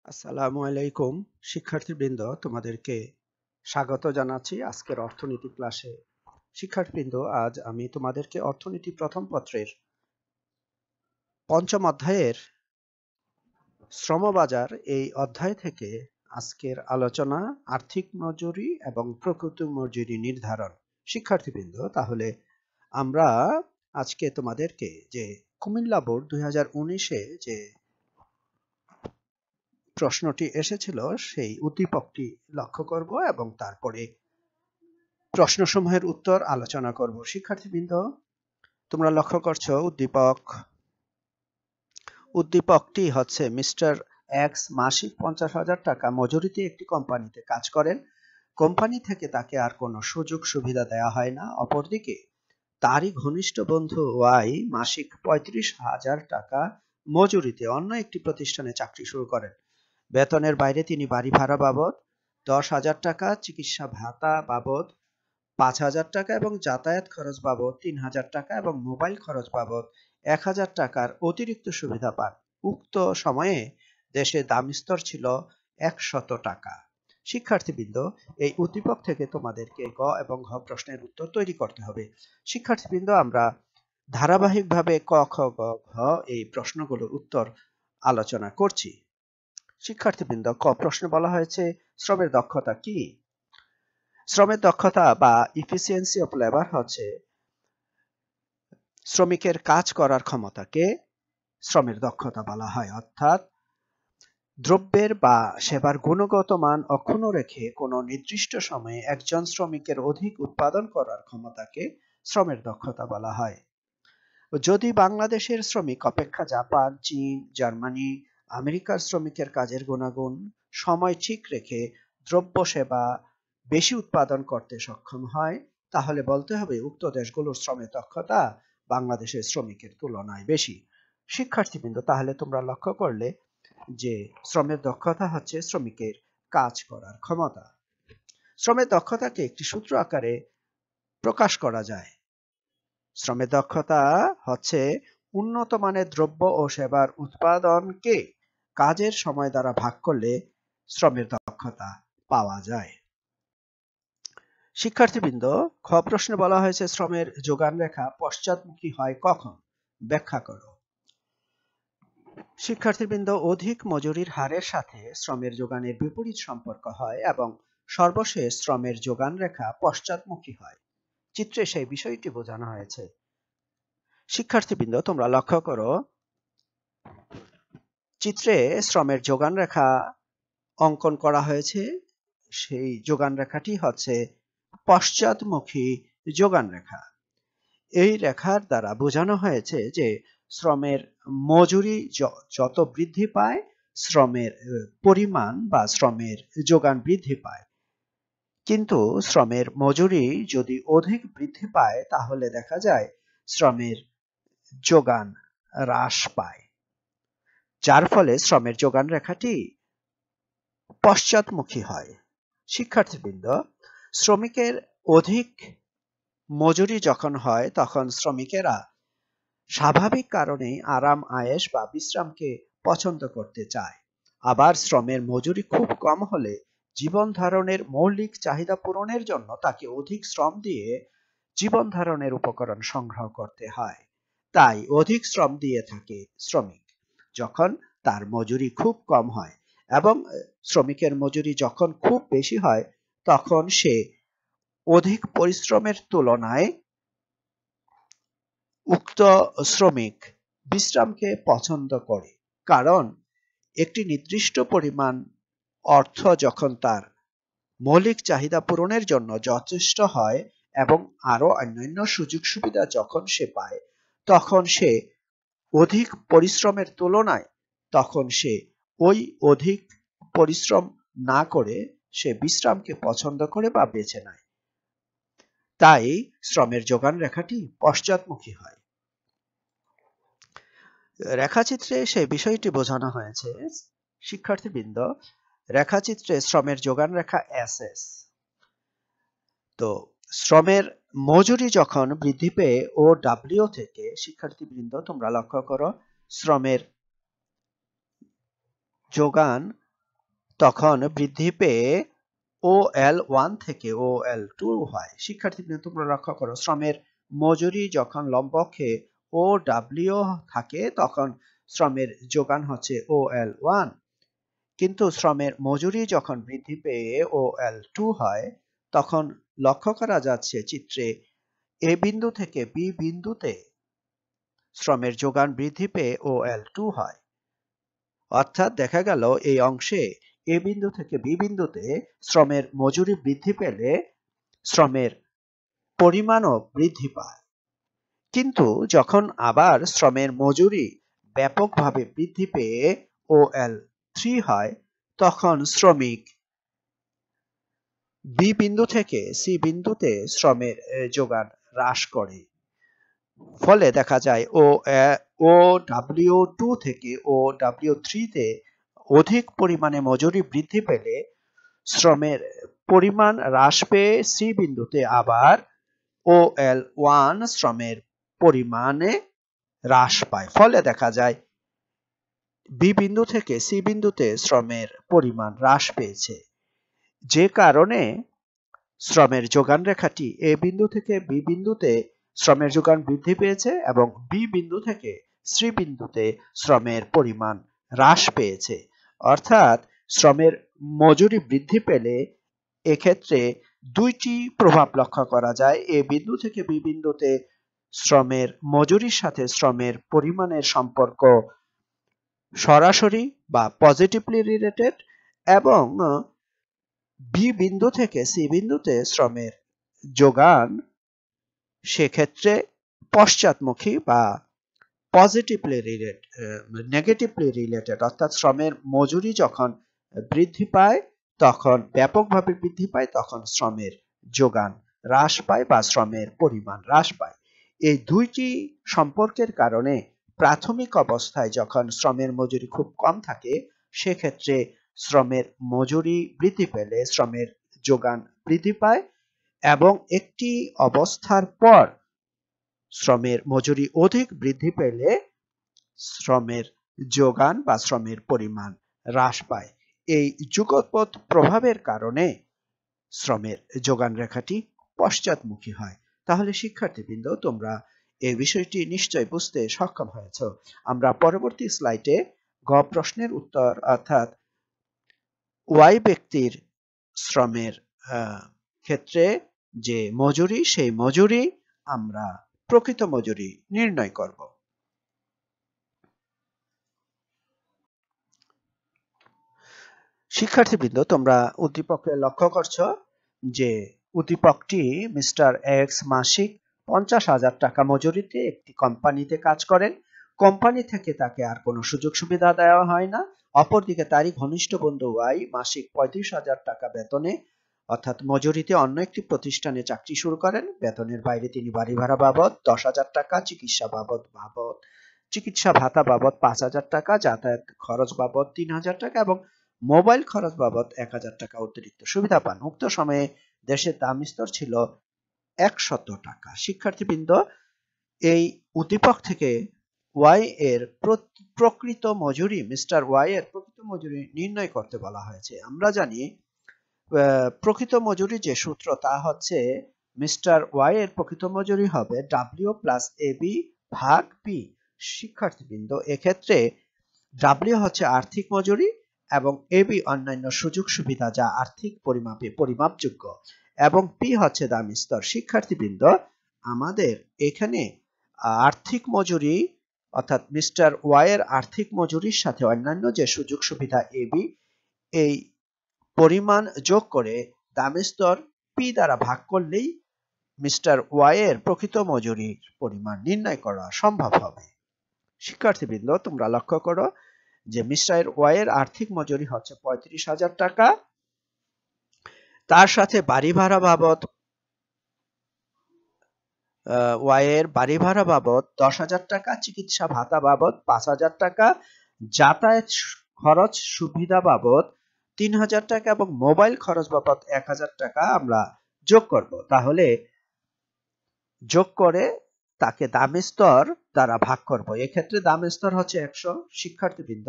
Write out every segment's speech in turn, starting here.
আসসালামু আলাইকুম শিক্ষার্থীবৃন্দ, তোমাদেরকে স্বাগত জানাচ্ছি আজকের অর্থনীতি ক্লাসে। শিক্ষার্থীবৃন্দ, আজ আমি তোমাদেরকে অর্থনীতি প্রথম পত্রের পঞ্চম অধ্যায়ের শ্রমবাজার এই অধ্যায় থেকে আজকের আলোচনা আর্থিক মজুরি এবং প্রকৃত মজুরি নির্ধারণ। শিক্ষার্থীবৃন্দ, তাহলে আমরা আজকে তোমাদেরকে যে কুমিল্লা বোর্ড 2019-এ যে প্রশ্নটি এসেছিল সেই উদ্দীপকটি লক্ষ্য করব এবং তারপরে প্রশ্নসমূহের উত্তর আলোচনা করব। শিক্ষার্থীবৃন্দ, তোমরা লক্ষ্য করছো উদ্দীপকটি হচ্ছে মিস্টার এক্স মাসিক 50,000 টাকা মজুরিতে একটি কোম্পানিতে কাজ করেন। কোম্পানি থেকে তাকে আর কোনো সুযোগ সুবিধা দেওয়া হয় না। অপরদিকে তারই ঘনিষ্ঠ বন্ধু ওয়াই মাসিক 35,000 টাকা মজুরিতে অন্য একটি প্রতিষ্ঠানে চাকরি শুরু করেন। বেতনের বাইরে তিনি বাড়ি ভাড়া বাবদ 10,000 টাকা, চিকিৎসা ভাতা বাবদ 5,000 টাকা এবং যাতায়াত খরচ বাবদ 3,000 টাকা এবং মোবাইল খরচ বাবদ 1,000 টাকার অতিরিক্ত সুবিধা পান। উক্ত সময়ে দেশে দামস্তর ছিল 100 টাকা। শিক্ষার্থীবৃন্দ, এই উদ্দীপক থেকে তোমাদেরকে গ এবং ঘ প্রশ্নের উত্তর তৈরি করতে হবে। শিক্ষার্থীবৃন্দ, আমরা ধারাবাহিকভাবে ক, খ, গ, ঘ এই প্রশ্নগুলোর উত্তর আলোচনা করছি। শিক্ষার্থীবৃন্দ, ক প্রশ্নে বলা হয়েছে শ্রমের দক্ষতা কি? শ্রমের দক্ষতা বা ইফিসিয়েন্সি অফ লেবার হচ্ছে শ্রমিকের কাজ করার ক্ষমতাকে শ্রমের দক্ষতা বলা হয়। অর্থাৎ দ্রব্যের বা সেবার গুণগত মান অক্ষুণ্ণ রেখে কোনো নির্দিষ্ট সময়ে একজন শ্রমিকের অধিক উৎপাদন করার ক্ষমতাকে শ্রমের দক্ষতা বলা হয়। যদি বাংলাদেশের শ্রমিক অপেক্ষা জাপান, চীন, জার্মানি, আমেরিকার শ্রমিকের কাজের গুণাগুণ সময় ঠিক রেখে দ্রব্য সেবা বেশি উৎপাদন করতে সক্ষম হয়, তাহলে বলতে হবে উক্ত দেশগুলোর শ্রমের দক্ষতা বাংলাদেশের শ্রমিকের তুলনায় বেশি। শিক্ষার্থীবৃন্দ, তাহলে তোমরা লক্ষ্য করলে যে শ্রমের দক্ষতা হচ্ছে শ্রমিকের কাজ করার ক্ষমতা। শ্রমের দক্ষতাকে একটি সূত্র আকারে প্রকাশ করা যায়। শ্রমের দক্ষতা হচ্ছে উন্নত মানের দ্রব্য ও সেবার উৎপাদনকে কাজের সময় দ্বারা ভাগ করলে শ্রমের দক্ষতা পাওয়া যায়। শিক্ষার্থীবৃন্দ, খ প্রশ্নে বলা হয়েছে শ্রমের যোগান রেখা পশ্চাৎমুখী হয় কখন? ব্যাখ্যা করো। শিক্ষার্থীবৃন্দ, অধিক মজুরির হারের সাথে শ্রমের যোগানের বিপরীত সম্পর্ক হয় এবং সর্বশেষ শ্রমের যোগান রেখা পশ্চাৎমুখী হয়। চিত্রে সেই বিষয়টি বোঝানো হয়েছে। শিক্ষার্থীবৃন্দ, তোমরা লক্ষ্য করো চিত্রে শ্রমের যোগান রেখা অঙ্কন করা হয়েছে। সেই যোগান রেখাটি হচ্ছে পশ্চাৎমুখী যোগান রেখা। এই রেখার দ্বারা বোঝানো হয়েছে যে শ্রমের মজুরি যত বৃদ্ধি পায় শ্রমের পরিমাণ বা শ্রমের যোগান বৃদ্ধি পায়, কিন্তু শ্রমের মজুরি যদি অধিক বৃদ্ধি পায় তাহলে দেখা যায় শ্রমের যোগান হ্রাস পায়, যার ফলে শ্রমের যোগান রেখাটি পশ্চাৎমুখী হয়। শিক্ষার্থীবৃন্দ, শ্রমিকের অধিক মজুরি যখন হয় তখন শ্রমিকেরা স্বাভাবিক কারণেই আরাম আয়েশ বা বিশ্রামকে পছন্দ করতে চায়। আবার শ্রমের মজুরি খুব কম হলে জীবন ধারণের মৌলিক চাহিদা পূরণের জন্য তাকে অধিক শ্রম দিয়ে জীবন ধারণের উপকরণ সংগ্রহ করতে হয়। তাই অধিক শ্রম দিয়ে থাকে শ্রমিক যখন তার মজুরি খুব কম হয়, এবং শ্রমিকের মজুরি যখন খুব বেশি হয় তখন সে অধিক পরিশ্রমের তুলনায় উক্ত শ্রমিক বিশ্রামকে পছন্দ করে। কারণ একটি নির্দিষ্ট পরিমাণ অর্থ যখন তার মৌলিক চাহিদা পূরণের জন্য যথেষ্ট হয় এবং আরো অন্যান্য সুযোগ সুবিধা যখন সে পায় তখন সে অধিক পরিশ্রমের তুলনায় তখন সে ওই অধিক পরিশ্রম না করে সে বিশ্রামকে পছন্দ করে বা বেছে নেয়। তাই শ্রমের যোগান রেখাটি পশ্চাৎমুখী হয়। রেখাচিত্রে সেই বিষয়টি বোঝানো হয়েছে। শিক্ষার্থীবৃন্দ, রেখাচিত্রে শ্রমের যোগান রেখা এসএস। তো শ্রমের মজুরি যখন বৃদ্ধি পেয়ে ও ডাব্লিউ থেকে, শিক্ষার্থীবৃন্দ তোমরা লক্ষ্য করো শ্রমের যোগান তখন বৃদ্ধি পেয়ে OL1 থেকে OL2 হয়। শিক্ষার্থীবৃন্দ তোমরা লক্ষ্য করো, শ্রমের মজুরি যখন লম্বকে OW থাকে তখন শ্রমের যোগান হচ্ছে OL1, কিন্তু শ্রমের মজুরি যখন বৃদ্ধি পেয়ে OL2 হয় তখন লক্ষ্য করা যাচ্ছে চিত্রে এ বিন্দু থেকে বি বিন্দুতে শ্রমের যোগান বৃদ্ধি পেয়ে OL2 হয়। অর্থাৎ দেখা গেল এই অংশে এ বিন্দু থেকে বি বিন্দুতে শ্রমের মজুরি বৃদ্ধি পেলে শ্রমের পরিমাণও বৃদ্ধি পায়, কিন্তু যখন আবার শ্রমের মজুরি ব্যাপকভাবে বৃদ্ধি পেয়ে OL3 হয় তখন শ্রমিক বি বিন্দু থেকে সি বিন্দুতে শ্রমের যোগান হ্রাস করে। ফলে দেখা যায় OW2 থেকে OW3 তে অধিক পরিমাণে মজুরি বৃদ্ধি পেলে শ্রমের পরিমাণ হ্রাস পেয়ে সি বিন্দুতে আবার OL1 শ্রমের পরিমাণে হ্রাস পায়। ফলে দেখা যায় বি বিন্দু থেকে সি বিন্দুতে শ্রমের পরিমাণ হ্রাস পেয়েছে, যে কারণে শ্রমের যোগান রেখাটি এ বিন্দু থেকে বি বিন্দুতে শ্রমের যোগান বৃদ্ধি পেয়েছে এবং বি বিন্দু থেকে সি বিন্দুতে শ্রমের পরিমাণ হ্রাস পেয়েছে। অর্থাৎ শ্রমের মজুরি বৃদ্ধি পেলে এক্ষেত্রে দুইটি প্রভাব লক্ষ্য করা যায়। এ বিন্দু থেকে বি বিন্দুতে শ্রমের মজুরির সাথে শ্রমের পরিমাণের সম্পর্ক সরাসরি বা পজিটিভলি রিলেটেড, এবং বি বিন্দু থেকে সি বিন্দুতে শ্রমের যোগান সেক্ষেত্রে পশ্চাৎমুখী বা পজিটিভলি নেগেটিভলি রিলেটেড। অর্থাৎ শ্রমের মজুরি যখন বৃদ্ধি পায় তখন ব্যাপকভাবে বৃদ্ধি পায় তখন শ্রমের যোগান হ্রাস পায় বা শ্রমের পরিমাণ হ্রাস পায়। এই দুইটি সম্পর্কের কারণে প্রাথমিক অবস্থায় যখন শ্রমের মজুরি খুব কম থাকে সেক্ষেত্রে শ্রমের মজুরি বৃদ্ধি পেলে শ্রমের যোগান বৃদ্ধি পায়, এবং একটি অবস্থার পর শ্রমের মজুরি অধিক বৃদ্ধি পেলে শ্রমের যোগান বা শ্রমের পরিমাণ হ্রাস পায়। এই যুগপৎ প্রভাবের কারণে শ্রমের যোগান রেখাটি পশ্চাৎমুখী হয়। তাহলে শিক্ষার্থীবৃন্দ তোমরা এই বিষয়টি নিশ্চয় বুঝতে সক্ষম হয়েছ। আমরা পরবর্তী স্লাইডে গ প্রশ্নের উত্তর অর্থাৎ ওয়াই ব্যক্তির শ্রমের ক্ষেত্রে যে মজুরি সেই মজুরি আমরা প্রকৃত মজুরি নির্ণয় করব। শিক্ষার্থীবৃন্দ তোমরা উদ্দীপকে লক্ষ্য করছো যে উদ্দীপকটি মিস্টার এক্স মাসিক 50,000 টাকা মজুরিতে একটি কোম্পানিতে কাজ করেন। কোম্পানি থেকে তাকে আর কোনো সুযোগ সুবিধা দেওয়া হয় না। অপরদিকে তারই ঘনিষ্ঠ বন্ধু ওয়াই মাসিক 35,000 টাকা বেতনে অর্থাৎ মজুরিতে অন্য একটি প্রতিষ্ঠানে চাকরি শুরু করেন। বেতনের বাইরে তিনি বাড়ি ভাড়া বাবদ 10,000 টাকা, চিকিৎসা ভাতা বাবদ 5,000 টাকা, যাতায়াত খরচ বাবদ 3,000 টাকা এবং মোবাইল খরচ বাবদ 1,000 টাকা অতিরিক্ত সুবিধা পান। উক্ত সময়ে দেশের দাম স্তর ছিল 100 টাকা। শিক্ষার্থীবৃন্দ এই উদ্দীপক থেকে ওয়াই এর প্রকৃত মজুরি মিস্টার ওয়াই এর প্রকৃত মজুরি নির্ণয় করতে বলা হয়েছে। আমরা জানি প্রকৃত মজুরি যে সূত্র তা হচ্ছে মিস্টার ওয়াই এর প্রকৃত মজুরি হবে ডাব্লিউ প্লাস এবি ভাগ পি। শিক্ষার্থীবৃন্দ এক্ষেত্রে ডাব্লিউ হচ্ছে আর্থিক মজুরি এবং এবি অন্যান্য সুযোগ সুবিধা যা আর্থিক পরিমাপে পরিমাপযোগ্য, এবং পি হচ্ছে দাম স্তর। শিক্ষার্থীবৃন্দ আমাদের এখানে আর্থিক মজুরি অর্থাৎ মিস্টার ওয়াই এর আর্থিক মজুরির সাথে অন্যান্য যে সুযোগ সুবিধা এবি, এই পরিমাণ যোগ করে দাম স্তর পি দ্বারা ভাগ করলেই মিস্টার ওয়াই এর প্রকৃত মজুরির পরিমাণ নির্ণয় করা সম্ভব হবে। শিক্ষার্থীবৃন্দ তোমরা লক্ষ্য করো যে মিস্টার ওয়াই এর আর্থিক মজুরি হচ্ছে 35,000 টাকা, তার সাথে বাড়ি ভাড়া বাবদ ওয়াই এর বাড়ি ভাড়া বাবদ 10,000 টাকা, চিকিৎসা ভাতা বাবদ 5,000 টাকা, যাতায়াত খরচ সুবিধা বাবদ 3,000 টাকা এবং মোবাইল খরচ বাবদ 1,000 টাকা আমরা যোগ করব। তাহলে যোগ করে তাকে দাম স্তর দ্বারা ভাগ করব। এক্ষেত্রে দাম স্তর হচ্ছে 100। শিক্ষার্থীবৃন্দ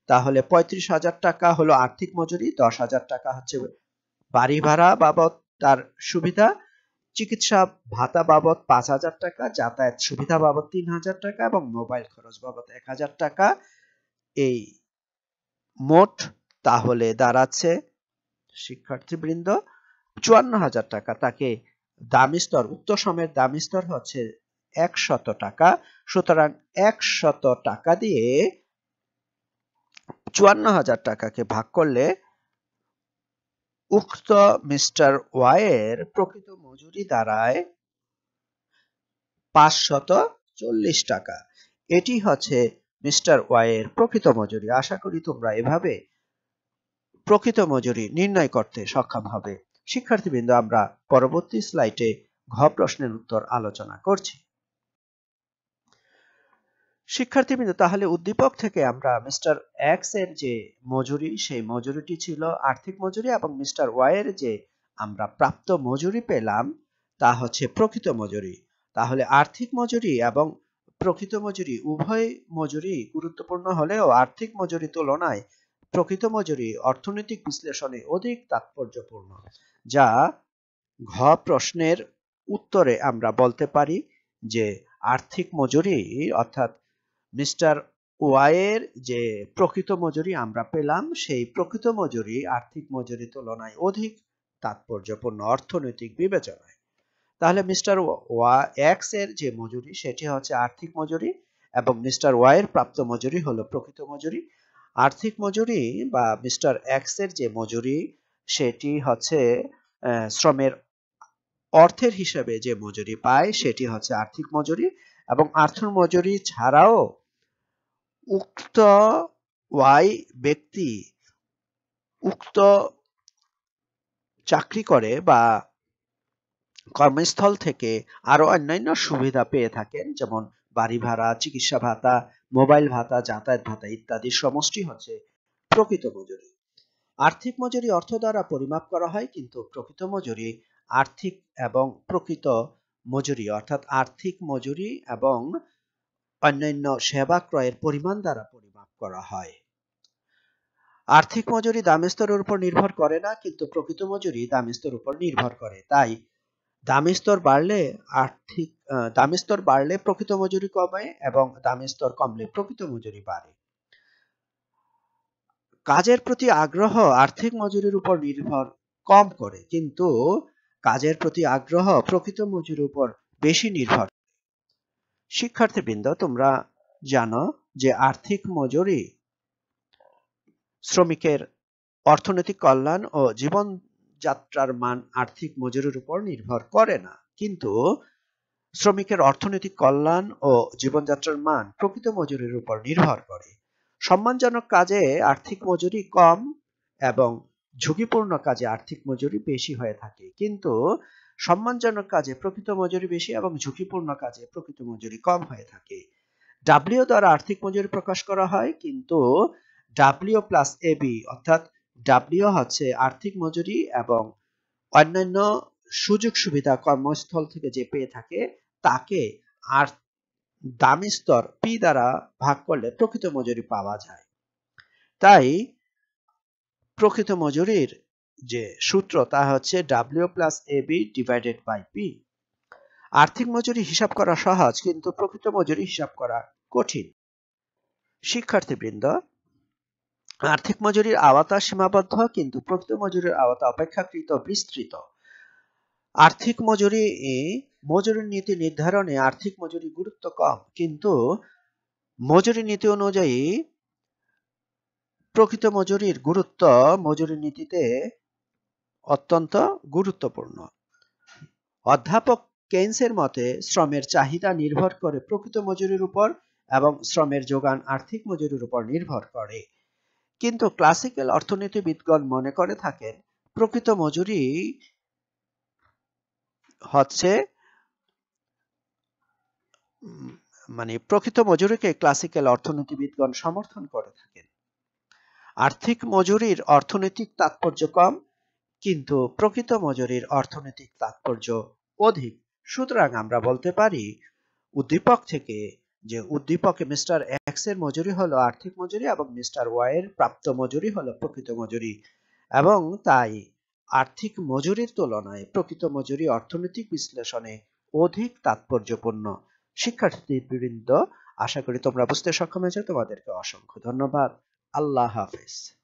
তাহলে 35,000 টাকা হলো আর্থিক মজুরি, 10,000 টাকা হচ্ছে বাড়ি ভাড়া বাবদ তার সুবিধা, চিকিৎসা ভাতা বাবদ 5,000 টাকা, যাতায়াত সুবিধা বাবদ 3,000 টাকা এবং মোবাইল খরচ বাবদ 1,000 টাকা। এই মোট তাহলে দাঁড়াচ্ছে শিক্ষার্থীবৃন্দ 54,000 টাকা। তাকে দামি স্তর, উক্ত সময়ের দামি স্তর হচ্ছে 100 টাকা। সুতরাং 100 টাকা দিয়ে 54,000 টাকাকে ভাগ করলে উক্ত মিস্টার ওয়াই এর প্রকৃত মজুরি দাঁড়ায় 540 টাকা। এটি হচ্ছে মিস্টার ওয়াই এর প্রকৃত মজুরি। আশা করি তোমরা এভাবে প্রকৃত মজুরি নির্ণয় করতে সক্ষম হবে। শিক্ষার্থীবৃন্দ, আমরা পরবর্তী স্লাইডে ঘ প্রশ্নের উত্তর আলোচনা করছি। শিক্ষার্থীবৃন্দ, তাহলে উদ্দীপক থেকে আমরা মিস্টার এক্স এর যে মজুরি, সেই মজুরিটি ছিল আর্থিক মজুরি, এবং মিস্টার ওয়াই এর যে আমরা প্রাপ্ত মজুরি পেলাম তা হচ্ছে প্রকৃত মজুরি। তাহলে আর্থিক মজুরি এবং প্রকৃত মজুরি উভয় মজুরি গুরুত্বপূর্ণ হলেও আর্থিক মজুরি তুলনায় প্রকৃত মজুরি অর্থনৈতিক বিশ্লেষণে অধিক তাৎপর্যপূর্ণ, যা ঘ প্রশ্নের উত্তরে আমরা বলতে পারি যে আর্থিক মজুরি অর্থাৎ মিস্টার ওয়াই এর যে প্রকৃত মজুরি আমরা পেলাম, সেই প্রকৃত মজুরি আর্থিক মজুরি তুলনায় অধিক তাৎপর্যপূর্ণ অর্থনৈতিক বিবেচনায়। তাহলে মিস্টার এক্স এর যে মজুরি সেটি হচ্ছে আর্থিক মজুরি এবং মিস্টার ওয়াই এর প্রাপ্ত মজুরি হলো প্রকৃত মজুরি। আর্থিক মজুরি বা মিস্টার এক্স এর যে মজুরি সেটি হচ্ছে শ্রমের অর্থের হিসাবে যে মজুরি পায় সেটি হচ্ছে আর্থিক মজুরি, এবং আর্থিক মজুরি ছাড়াও উক্ত ওয়াই ব্যক্তি উক্ত চাকরি করে বা কর্মস্থল থেকে আরো অন্যান্য সুবিধা পেয়ে থাকেন, যেমন বাড়ি ভাড়া, চিকিৎসা ভাতা, মোবাইল ভাতা, যাতায়াত ভাতা ইত্যাদির সমষ্টি হচ্ছে প্রকৃত মজুরি। আর্থিক মজুরি অর্থ দ্বারা পরিমাপ করা হয়, কিন্তু প্রকৃত মজুরি আর্থিক এবং প্রকৃত মজুরি অর্থাৎ আর্থিক মজুরি এবং অন্যান্য সেবা ক্রয়ের পরিমাণ দ্বারা পরিমাপ করা হয়। আর্থিক মজুরি দাম স্তরের উপর নির্ভর করে না, কিন্তু প্রকৃত মজুরি দাম স্তরের উপর নির্ভর করে। তাই দাম স্তর বাড়লে প্রকৃত মজুরি কমে এবং দাম স্তর কমলে প্রকৃত মজুরি বাড়ে। কাজের প্রতি আগ্রহ আর্থিক মজুরির উপর নির্ভর কম করে, কিন্তু কাজের প্রতি আগ্রহ প্রকৃত মজুরির উপর বেশি নির্ভর করে। শিক্ষার্থীবৃন্দ, তোমরা জানো যে আর্থিক মজুরি শ্রমিকের অর্থনৈতিক কল্যাণ ও জীবনযাত্রার মান আর্থিক মজুরির উপর নির্ভর করে না, কিন্তু শ্রমিকের অর্থনৈতিক কল্যাণ ও জীবনযাত্রার মান প্রকৃত মজুরির উপর নির্ভর করে। সম্মানজনক কাজে আর্থিক মজুরি কম এবং ঝুঁকিপূর্ণ কাজে আর্থিক মজুরি বেশি হয়ে থাকে, কিন্তু সম্মানজনক কাজে প্রকৃত মজুরি বেশি এবং ঝুঁকিপূর্ণ কাজে প্রকৃত মজুরি কম হয়ে থাকে। ডাব্লিউ দ্বারা আর্থিক মজুরি প্রকাশ করা হয়, কিন্তু ডাব্লিউ প্লাস এবি অর্থাৎ ডাব্লিউ হচ্ছে আর্থিক মজুরি এবং অন্যান্য সুযোগ সুবিধা কর্মস্থল থেকে যে পেয়ে থাকে তাকে আর দামি স্তর পি দ্বারা ভাগ করলে প্রকৃত মজুরি পাওয়া যায়। তাই প্রকৃত মজুরির যে সূত্র তা হচ্ছে W plus A B divided by P. আর্থিক মজুরি হিসাব করা সহজ, কিন্তু প্রকৃত মজুরি হিসাব করা কঠিন। শিক্ষার্থীবৃন্দ, আর্থিক মজুরির আওতা সীমাবদ্ধ, কিন্তু প্রকৃত মজুরির আওতা অপেক্ষাকৃত বিস্তৃত। আর্থিক মজুরি নীতি নির্ধারণে আর্থিক মজুরি গুরুত্ব কম, কিন্তু মজুরি নীতি অনুযায়ী প্রকৃত মজুরির গুরুত্ব মজুরি নীতিতে অত্যন্ত গুরুত্বপূর্ণ। অধ্যাপক কেইন্সের মতে শ্রমের চাহিদা নির্ভর করে প্রকৃত মজুরির উপর এবং শ্রমের যোগান আর্থিক মজুরির উপর নির্ভর করে, কিন্তু ক্লাসিক্যাল অর্থনীতিবিদগণ মনে করে থাকেন প্রকৃত মজুরি হচ্ছে প্রকৃত মজুরিকে ক্লাসিক্যাল অর্থনীতিবিদগণ সমর্থন করে থাকেন। আর্থিক মজুরির অর্থনৈতিক তাৎপর্য কম, কিন্তু প্রকৃত মজুরির অর্থনৈতিক তাৎপর্য অধিক। সুতরাং আমরা বলতে পারি উদ্দীপক থেকে যে উদ্দীপকে মিস্টার এক্স এর মজুরি হলো আর্থিক মজুরি এবং মিস্টার ওয়াই এর প্রাপ্ত মজুরি হলো প্রকৃত মজুরি, এবং তাই আর্থিক মজুরির তুলনায় প্রকৃত মজুরি অর্থনৈতিক বিশ্লেষণে অধিক তাৎপর্যপূর্ণ। শিক্ষার্থীবৃন্দ, আশা করি তোমরা বুঝতে সক্ষম হয়েছো। তোমাদেরকে অসংখ্য ধন্যবাদ। আল্লাহ হাফেজ।